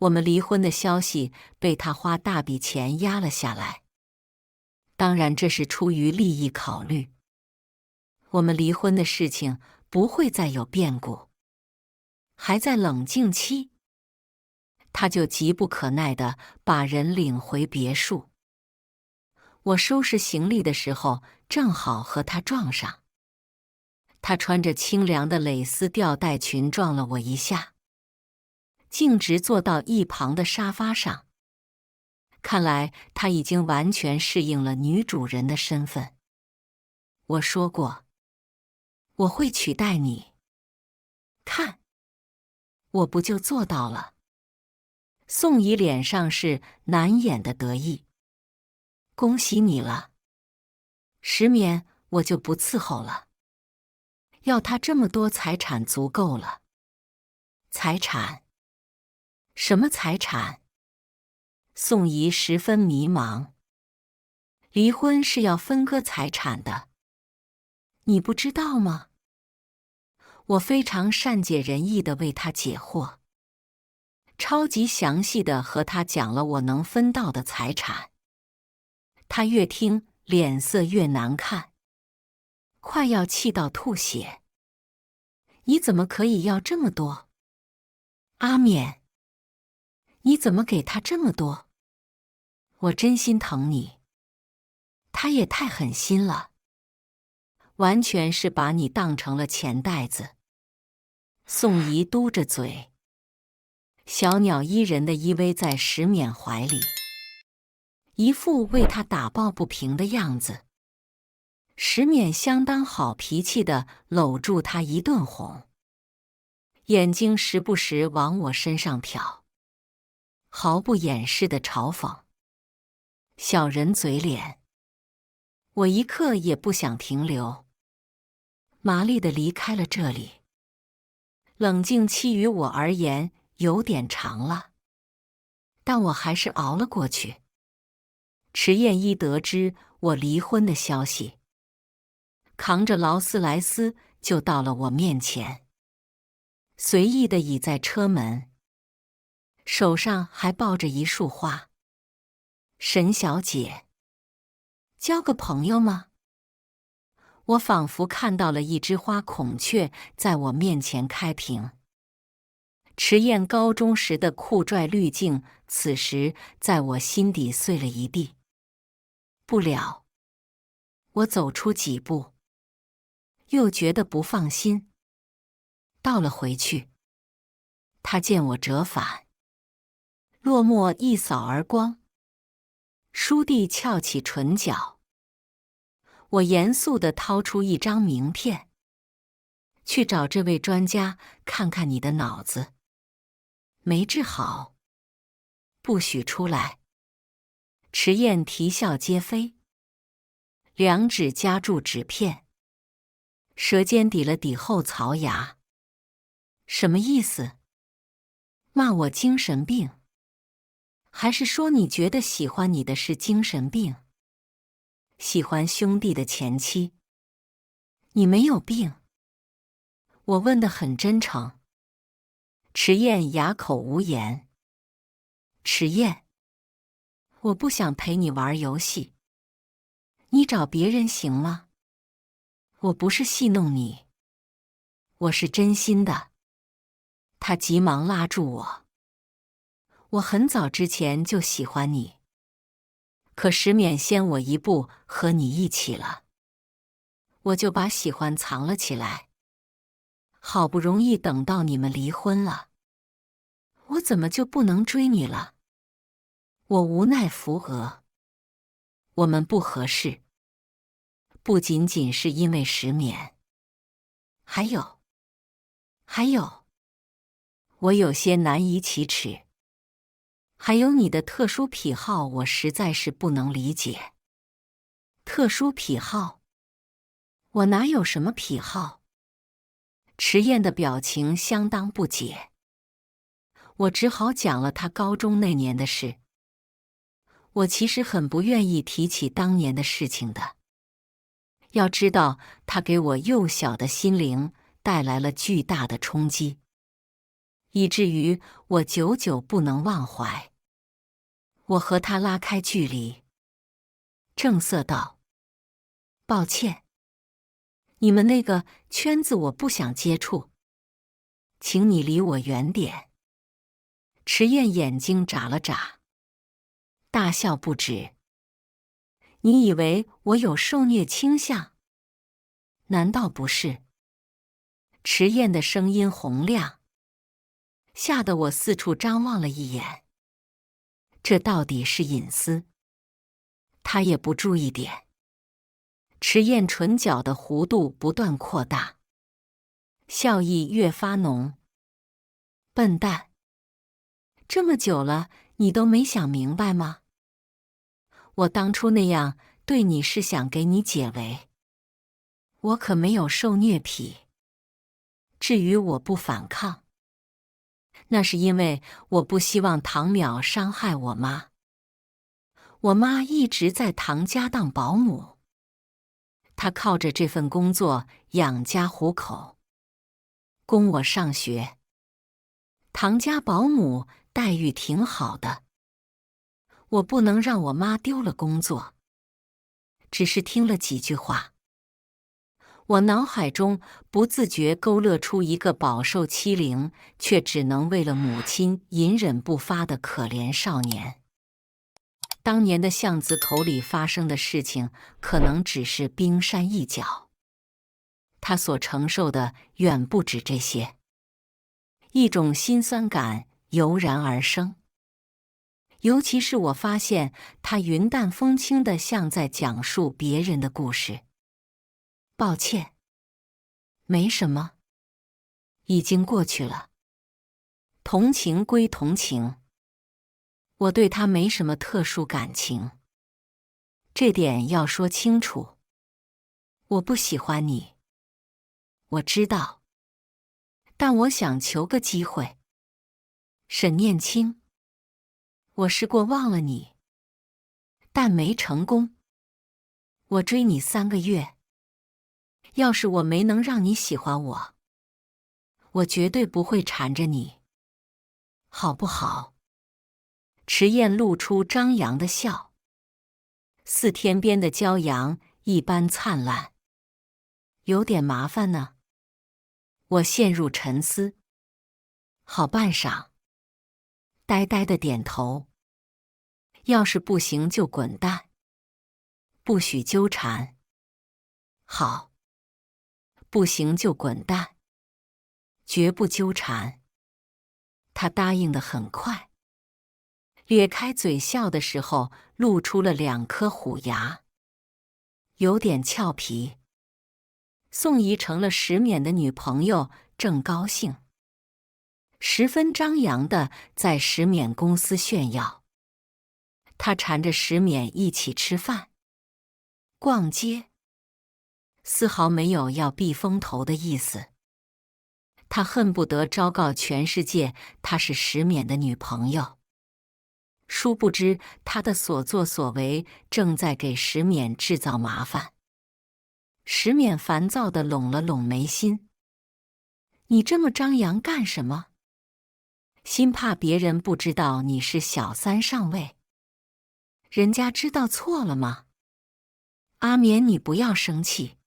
我们离婚的消息被他花大笔钱压了下来。当然，这是出于利益考虑。我们离婚的事情不会再有变故。还在冷静期，他就急不可耐地把人领回别墅。我收拾行李的时候，正好和他撞上。他穿着清凉的蕾丝吊带裙撞了我一下，径直坐到一旁的沙发上。看来他已经完全适应了女主人的身份。我说过，我会取代你。看，我不就做到了？宋怡脸上是难掩的得意。恭喜你了。石勉，我就不伺候了。要他这么多财产足够了。财产？什么财产？宋怡十分迷茫。离婚是要分割财产的，你不知道吗？我非常善解人意地为他解惑，超级详细地和他讲了我能分到的财产。他越听脸色越难看，快要气到吐血。你怎么可以要这么多？阿勉，你怎么给他这么多？我真心疼你。他也太狠心了，完全是把你当成了钱袋子。宋怡嘟着嘴，小鸟依人地依偎在石勉怀里，一副为他打抱不平的样子。石勉相当好脾气地搂住他一顿哄，眼睛时不时往我身上瞟，毫不掩饰地嘲讽。小人嘴脸。我一刻也不想停留，麻利地离开了这里。冷静期于我而言有点长了，但我还是熬了过去。迟燕一得知我离婚的消息，扛着劳斯莱斯就到了我面前，随意地倚在车门，手上还抱着一束花。沈小姐，交个朋友吗？我仿佛看到了一只花孔雀在我面前开屏。迟燕高中时的酷拽滤镜，此时在我心底碎了一地。不了。我走出几步，又觉得不放心，倒了回去。他见我折返，落寞一扫而光。倏地翘起唇角，我严肃地掏出一张名片，去找这位专家看看你的脑子。没治好，不许出来。迟燕啼笑皆非，两指夹住纸片，舌尖抵了抵后槽牙。什么意思？骂我精神病？还是说你觉得喜欢你的是精神病？喜欢兄弟的前妻？你没有病？我问得很真诚。迟燕哑口无言。迟燕，我不想陪你玩游戏，你找别人行吗？我不是戏弄你，我是真心的。他急忙拉住我。我很早之前就喜欢你，可石勉先我一步和你一起了，我就把喜欢藏了起来。好不容易等到你们离婚了，我怎么就不能追你了？我无奈扶额。我们不合适，不仅仅是因为石勉，还有，我有些难以启齿。还有你的特殊癖好，我实在是不能理解。特殊癖好？我哪有什么癖好？迟燕的表情相当不解，我只好讲了他高中那年的事。我其实很不愿意提起当年的事情的。要知道，他给我幼小的心灵带来了巨大的冲击，以至于我久久不能忘怀。我和他拉开距离，正色道：“抱歉，你们那个圈子我不想接触，请你离我远点。”迟燕眼睛眨了眨，大笑不止。你以为我有受虐倾向？难道不是？迟燕的声音洪亮，吓得我四处张望了一眼。这到底是隐私，他也不注意点。迟燕唇角的弧度不断扩大，笑意越发浓。笨蛋，这么久了，你都没想明白吗？我当初那样对你是想给你解围，我可没有受虐癖。至于我不反抗，那是因为我不希望唐淼伤害我妈。我妈一直在唐家当保姆，她靠着这份工作养家糊口，供我上学。唐家保姆待遇挺好的，我不能让我妈丢了工作。只是听了几句话，我脑海中不自觉勾勒出一个饱受欺凌，却只能为了母亲隐忍不发的可怜少年。当年的巷子口里发生的事情，可能只是冰山一角，他所承受的远不止这些。一种心酸感油然而生，尤其是我发现他云淡风轻地像在讲述别人的故事。抱歉，没什么，已经过去了。同情归同情，我对他没什么特殊感情，这点要说清楚。我不喜欢你，我知道，但我想求个机会。沈念清，我试过忘了你，但没成功。我追你3个月，要是我没能让你喜欢我，我绝对不会缠着你，好不好？迟燕露出张扬的笑，似天边的骄阳一般灿烂。有点麻烦呢。我陷入沉思，好半晌，呆呆的点头。要是不行就滚蛋，不许纠缠。好，不行就滚蛋，绝不纠缠。他答应得很快，咧开嘴笑的时候露出了2颗虎牙，有点俏皮。宋怡成了石勉的女朋友，正高兴，十分张扬地在石勉公司炫耀。他缠着石勉一起吃饭、逛街，丝毫没有要避风头的意思。他恨不得昭告全世界她是石勉的女朋友。殊不知他的所作所为正在给石勉制造麻烦。石勉烦躁地拢了拢眉心：“你这么张扬干什么？心怕别人不知道你是小三上位？人家知道错了吗？”阿眠，你不要生气。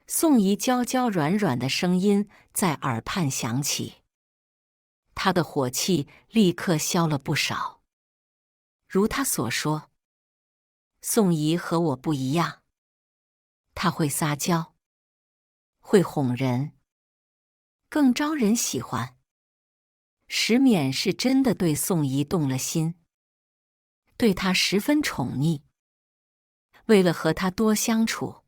宋怡娇娇软软的声音在耳畔响起，她的火气立刻消了不少。如她所说，宋怡和我不一样，她会撒娇，会哄人，更招人喜欢。石勉是真的对宋怡动了心，对她十分宠溺。为了和她多相处，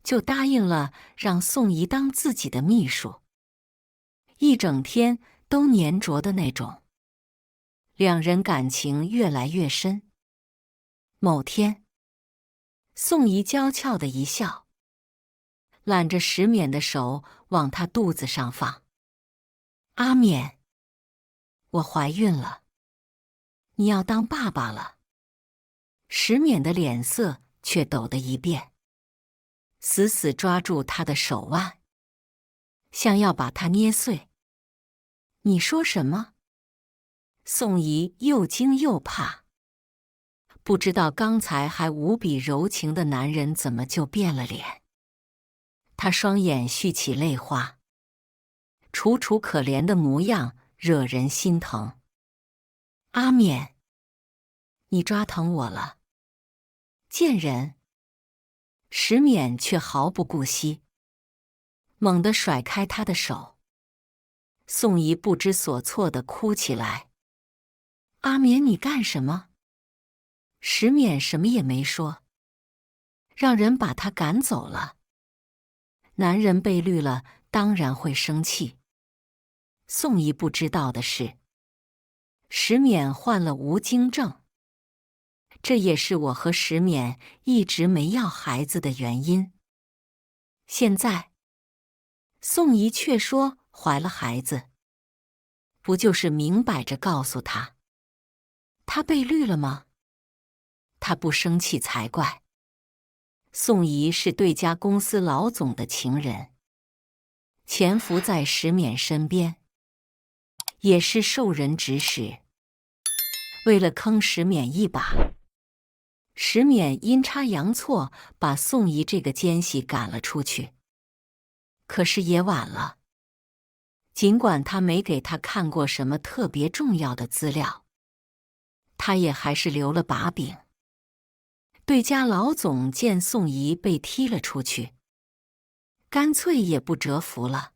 就答应了让宋怡当自己的秘书，一整天都黏着的那种。两人感情越来越深。某天，宋怡娇俏的一笑，揽着石勉的手往他肚子上放。阿冕，我怀孕了，你要当爸爸了。石冕的脸色却抖得一变，死死抓住他的手腕，像要把他捏碎。你说什么？宋怡又惊又怕，不知道刚才还无比柔情的男人怎么就变了脸。他双眼蓄起泪花，楚楚可怜的模样惹人心疼。阿冕，你抓疼我了，贱人！石冕却毫不顾惜，猛地甩开他的手。宋怡不知所措地哭起来。阿冕，你干什么？石冕什么也没说，让人把他赶走了。男人被绿了，当然会生气。宋怡不知道的是，石冕患了无精症，这也是我和石冕一直没要孩子的原因。现在，宋怡却说怀了孩子，不就是明摆着告诉他，他被绿了吗？他不生气才怪。宋怡是对家公司老总的情人，潜伏在石冕身边，也是受人指使。为了坑石冕一把，石冕阴差阳错把宋怡这个奸细赶了出去。可是也晚了，尽管他没给他看过什么特别重要的资料，他也还是留了把柄。对家老总见宋怡被踢了出去，干脆也不蛰伏了，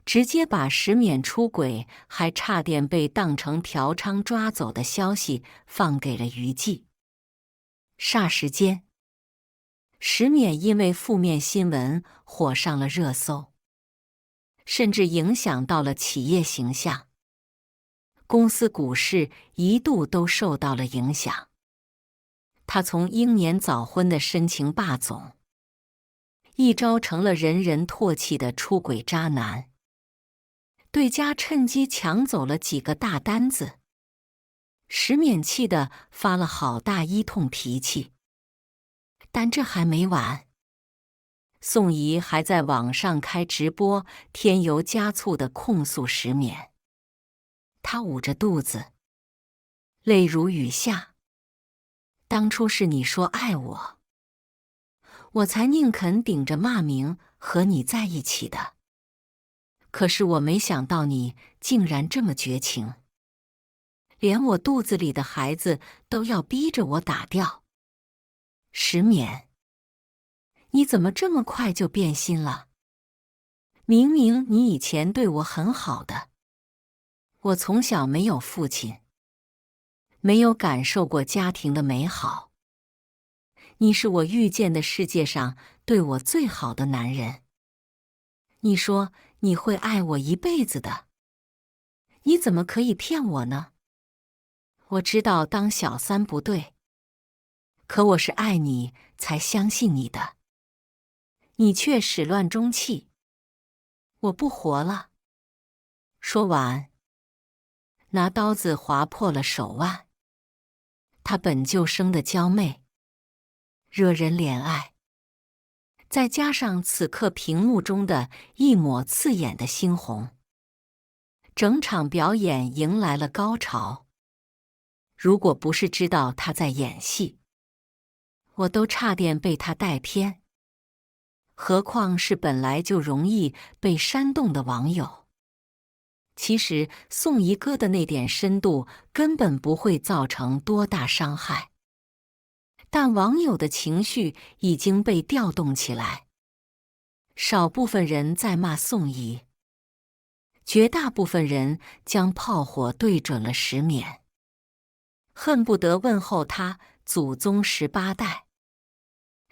直接把石冕出轨还差点被当成嫖娼抓走的消息放给了娱记。霎时间，石冕因为负面新闻火上了热搜，甚至影响到了企业形象，公司股市一度都受到了影响。他从英年早婚的深情霸总，一朝成了人人唾弃的出轨渣男。对家趁机抢走了几个大单子，石冕气得发了好大一通脾气。但这还没完，宋怡还在网上开直播，添油加醋地控诉石冕。他捂着肚子，泪如雨下。当初是你说爱我，我才宁肯顶着骂名和你在一起的。可是我没想到你竟然这么绝情，连我肚子里的孩子都要逼着我打掉。石冕，你怎么这么快就变心了？明明你以前对我很好的。我从小没有父亲，没有感受过家庭的美好。你是我遇见的世界上对我最好的男人。你说你会爱我一辈子的，你怎么可以骗我呢？我知道当小三不对，可我是爱你才相信你的，你却始乱终弃。我不活了。说完，拿刀子划破了手腕。她本就生得娇媚，惹人怜爱，再加上此刻屏幕中的一抹刺眼的猩红，整场表演迎来了高潮。如果不是知道她在演戏，我都差点被她带偏。何况是本来就容易被煽动的网友。其实宋怡哥的那点深度根本不会造成多大伤害，但网友的情绪已经被调动起来。少部分人在骂宋怡，绝大部分人将炮火对准了石冕，恨不得问候他祖宗18代。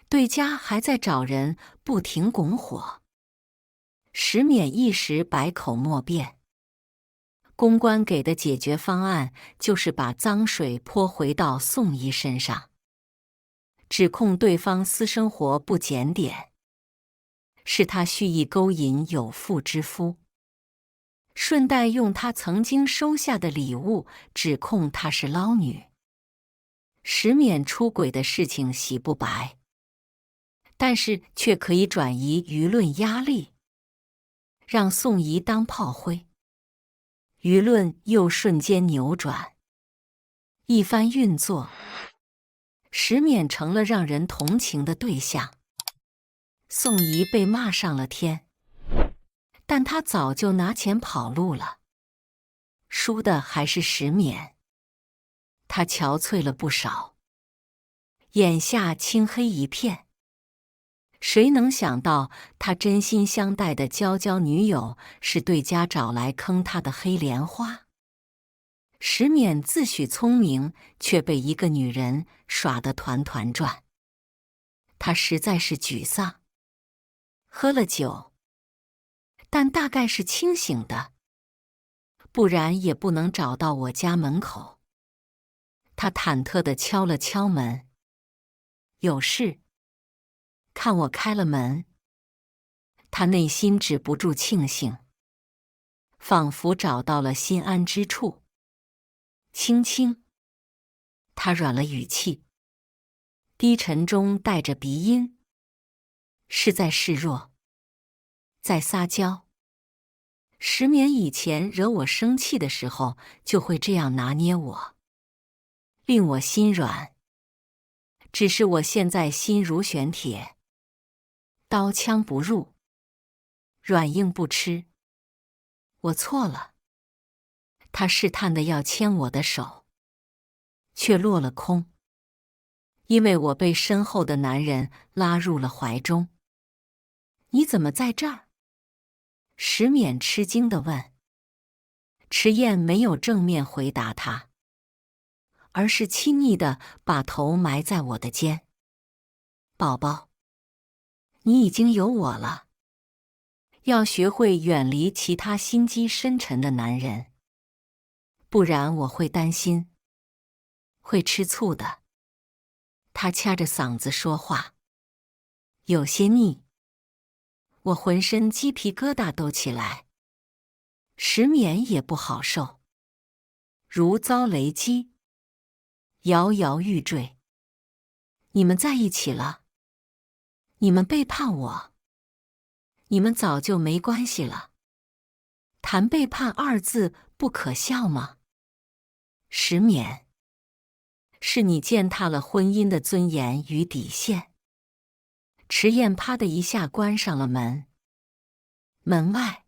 对家还在找人不停拱火，石冕一时百口莫辩。公关给的解决方案就是把脏水泼回到宋怡身上，指控对方私生活不检点。是他蓄意勾引有妇之夫，顺带用他曾经收下的礼物指控她是捞女。石勉出轨的事情洗不白，但是却可以转移舆论压力，让宋怡当炮灰，舆论又瞬间扭转。一番运作，石勉成了让人同情的对象。宋怡被骂上了天，但他早就拿钱跑路了，输的还是石勉。他憔悴了不少，眼下青黑一片。谁能想到他真心相待的娇娇女友是对家找来坑他的黑莲花？石勉自诩聪明，却被一个女人耍得团团转。他实在是沮丧。喝了酒，但大概是清醒的，不然也不能找到我家门口。他忐忑地敲了敲门。有事？看我开了门，他内心止不住庆幸，仿佛找到了心安之处。青青，他软了语气，低沉中带着鼻音，是在示弱，在撒娇。石勉以前惹我生气的时候，就会这样拿捏我，令我心软。只是我现在心如玄铁，刀枪不入，软硬不吃。我错了。他试探地要牵我的手，却落了空，因为我被身后的男人拉入了怀中。你怎么在这儿？石勉吃惊地问。迟燕没有正面回答他，而是亲昵地把头埋在我的肩。宝宝，你已经有我了，要学会远离其他心机深沉的男人，不然我会担心，会吃醋的。他掐着嗓子说话，有些腻。我浑身鸡皮疙瘩都起来。石勉也不好受，如遭雷击，摇摇欲坠。你们在一起了，你们背叛我，你们早就没关系了。谈背叛二字不可笑吗？石勉，是你践踏了婚姻的尊严与底线。迟燕啪的一下关上了门。门外，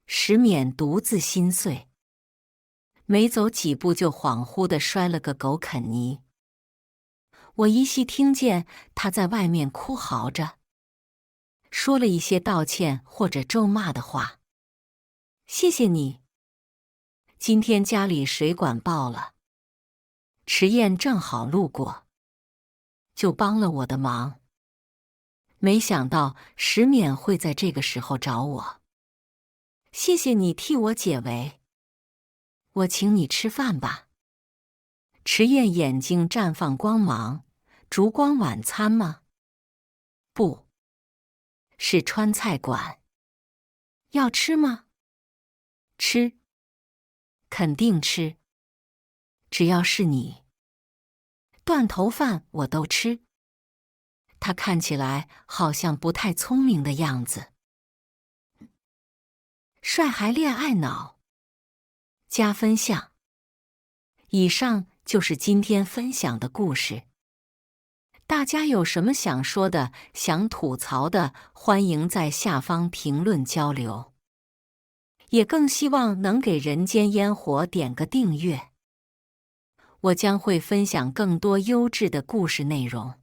石勉独自心碎，没走几步就恍惚地摔了个狗啃泥。我依稀听见他在外面哭嚎着，说了一些道歉或者咒骂的话。谢谢你。今天家里水管爆了，迟燕正好路过，就帮了我的忙。没想到石勉会在这个时候找我。谢谢你替我解围。我请你吃饭吧。迟燕眼睛绽放光芒。烛光晚餐吗？不，是川菜馆。要吃吗？吃，肯定吃。只要是你。断头饭我都吃。他看起来好像不太聪明的样子。帅还恋爱脑，加分项。以上就是今天分享的故事。大家有什么想说的、想吐槽的，欢迎在下方评论交流。也更希望能给人间烟火点个订阅。我将会分享更多优质的故事内容。